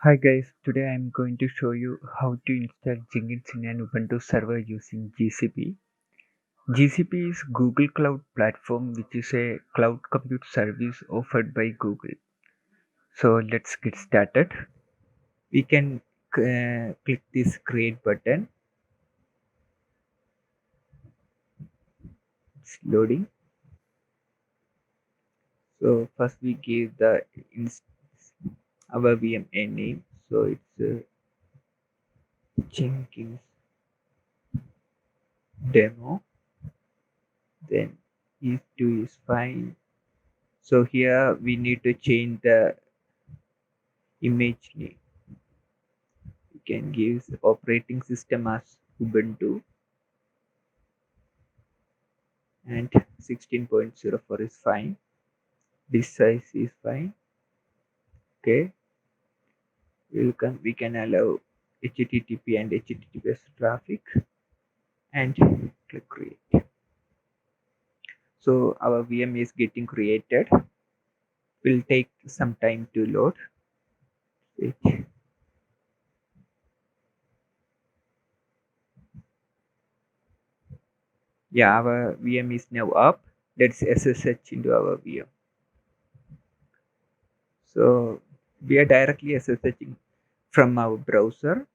Hi guys, today I'm going to show you how to install Jenkins in an Ubuntu server using GCP. GCP is Google Cloud Platform, which is a cloud compute service offered by Google. So let's get started. We can click this create button. It's loading. So first we give the our VMA name. So it's Jenkins demo. Then if2 is fine. So here we need to change the image name. We can give operating system as Ubuntu and 16.04 is fine. This size is fine. Okay, we can allow HTTP and HTTPS traffic and click create. So our VM is getting created. Will take some time to load. Wait. Yeah, our VM is now up. Let's SSH into our VM. So we are directly SSHing from our browser.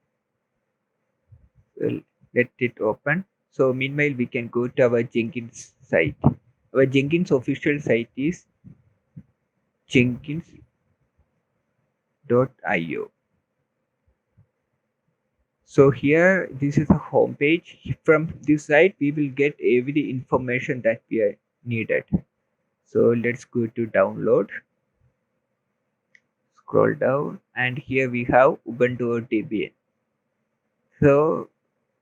Well, let it open. So meanwhile, we can go to our Jenkins site. Our Jenkins official site is jenkins.io. So here, this is a home page. From this site, we will get every information that we are needed. So let's go to download. Scroll down, and here we have Ubuntu or Debian. So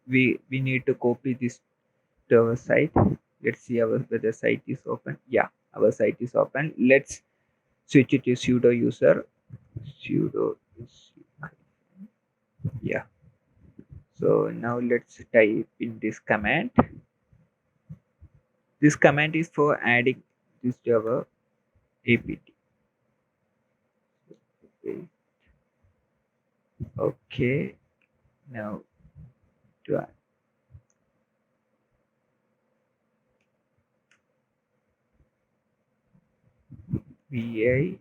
we need to copy this to our site. Let's see whether site is open. Yeah, our site is open. Let's switch it to sudo user. Sudo. Yeah. So now let's type in this command. This command is for adding this to our apt. Okay. Now to add vi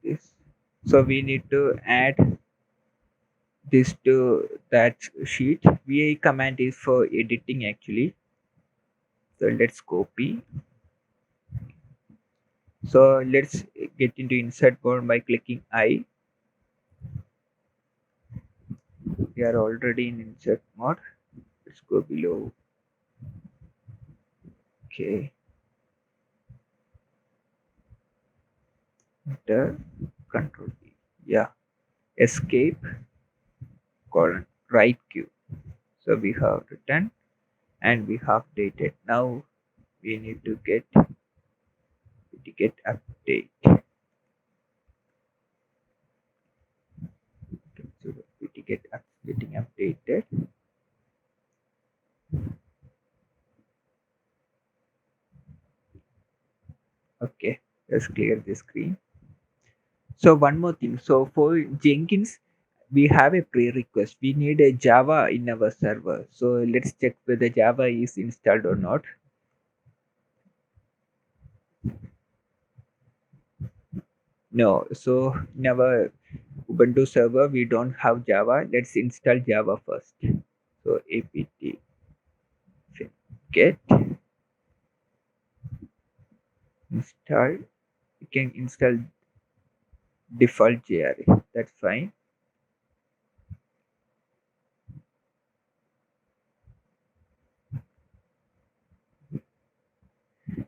this. So we need to add this to that sheet. Vi command is for editing actually. So let's copy. So let's get into insert mode by clicking I. We are already in insert mode. Let's go below. Okay. Enter. Control V. Yeah. Escape. Colon. Right Q. So we have written and we have dated. Now we need to get update. So getting updated. Okay. Let's clear the screen. So one more thing. So for Jenkins, we have a pre-request. We need a Java in our server. So let's check whether Java is installed or not. No. So in our Ubuntu server, we don't have Java. Let's install Java first. So apt get install. We can install default JRE. That's fine.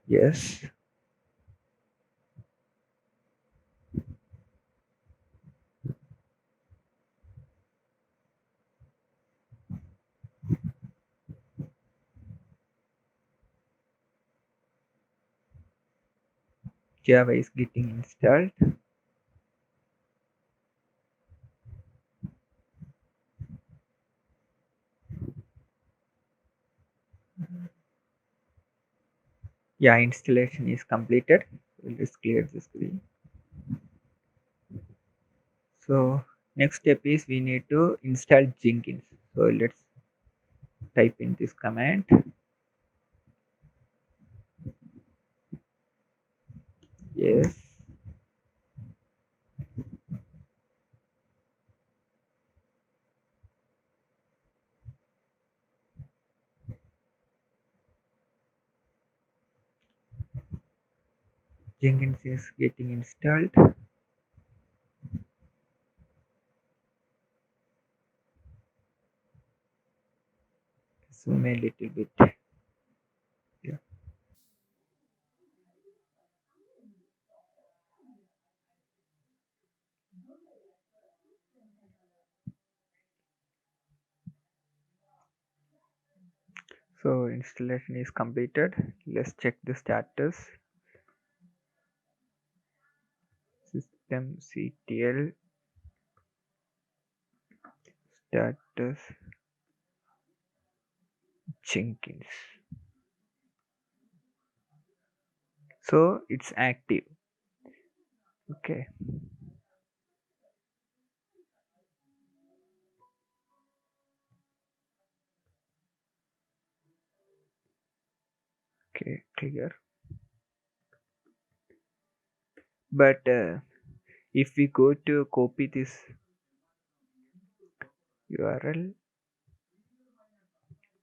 Yes. Java is getting installed. Yeah, installation is completed. Let's clear the screen. So next step is we need to install Jenkins. So let's type in this command. Yes. Jenkins is getting installed. Zoom a little bit. Yeah. So installation is completed. Let's check the status. Systemctl status Jenkins. So it's active. Okay. Okay, clear. But if we go to copy this URL,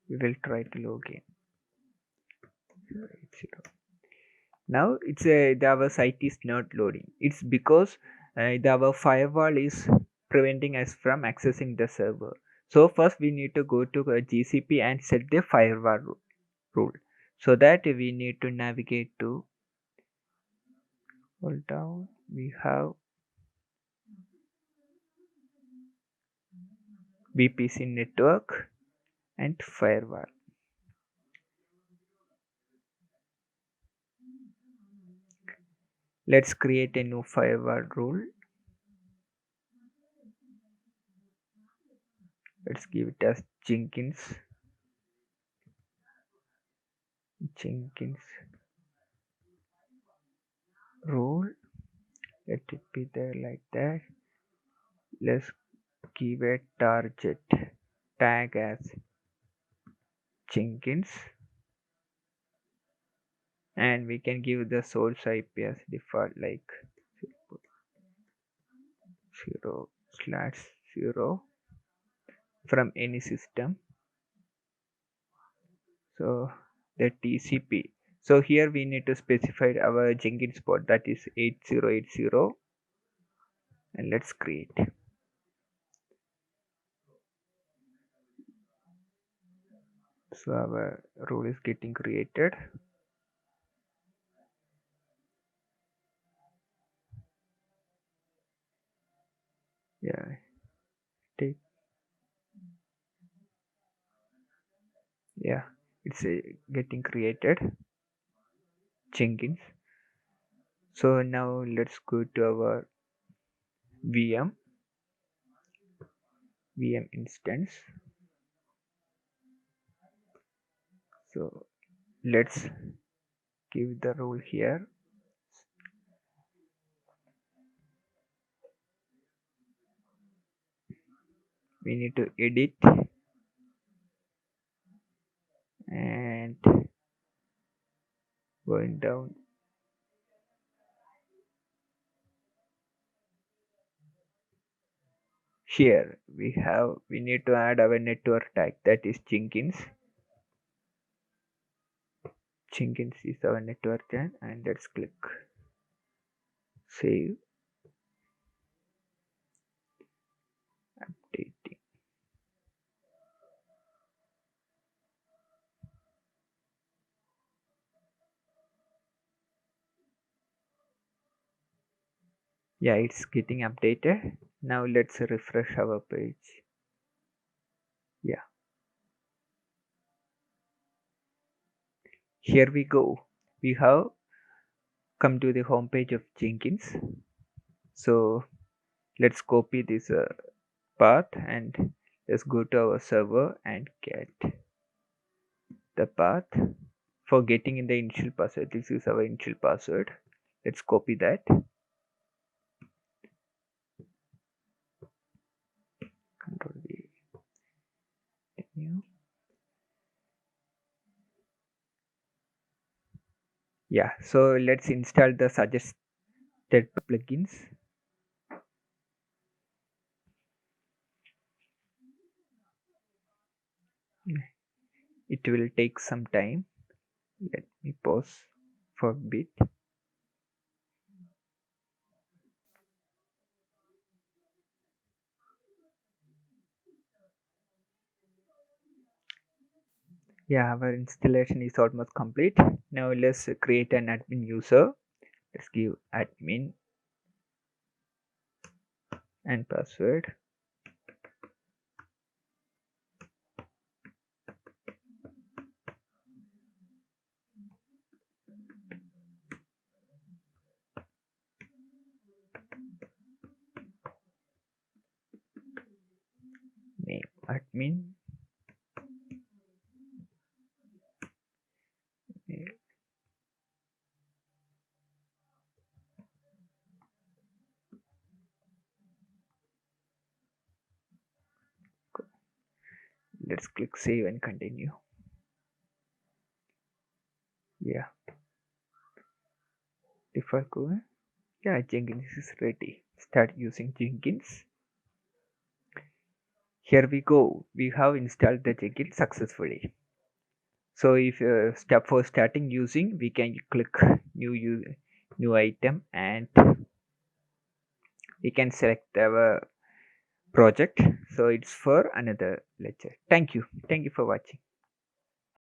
we will try to log in. 080. Now it's our site is not loading. It's because our firewall is preventing us from accessing the server. So first we need to go to GCP and set the firewall rule. So that we need to navigate to, hold down, we have VPC network and firewall. Let's create a new firewall rule. Let's give it as Jenkins rule. Let it be there like that. Let's give a target tag as Jenkins, and we can give the source IP as default, like 0/0 from any system. So the TCP. So here we need to specify our Jenkins port, that is 8080, and let's create. So our rule is getting created. Yeah, take, yeah, it's getting created, Jenkins. So now let's go to our VM instance. So let's give the rule here. We need to edit and going down. Here we need to add our network tag, that is Jenkins. Jenkins is our network tag, and let's click save, updating. Yeah, it's getting updated. Now let's refresh our page. Yeah, here we go. We have come to the home page of Jenkins. So let's copy this path and let's go to our server and get the path for getting in the initial password. This is our initial password. Let's copy that. Control V. New. Yeah, so let's install the suggested plugins. It will take some time. Let me pause for a bit. Yeah, our installation is almost complete. Now let's create an admin user. Let's give admin and password. Name admin. Let's click save and continue. Yeah, default code. Yeah, Jenkins is ready. Start using Jenkins. Here we go. We have installed the Jenkins successfully. So if step for starting using, we can click new item and we can select our project. So it's for another lecture. Thank you for watching.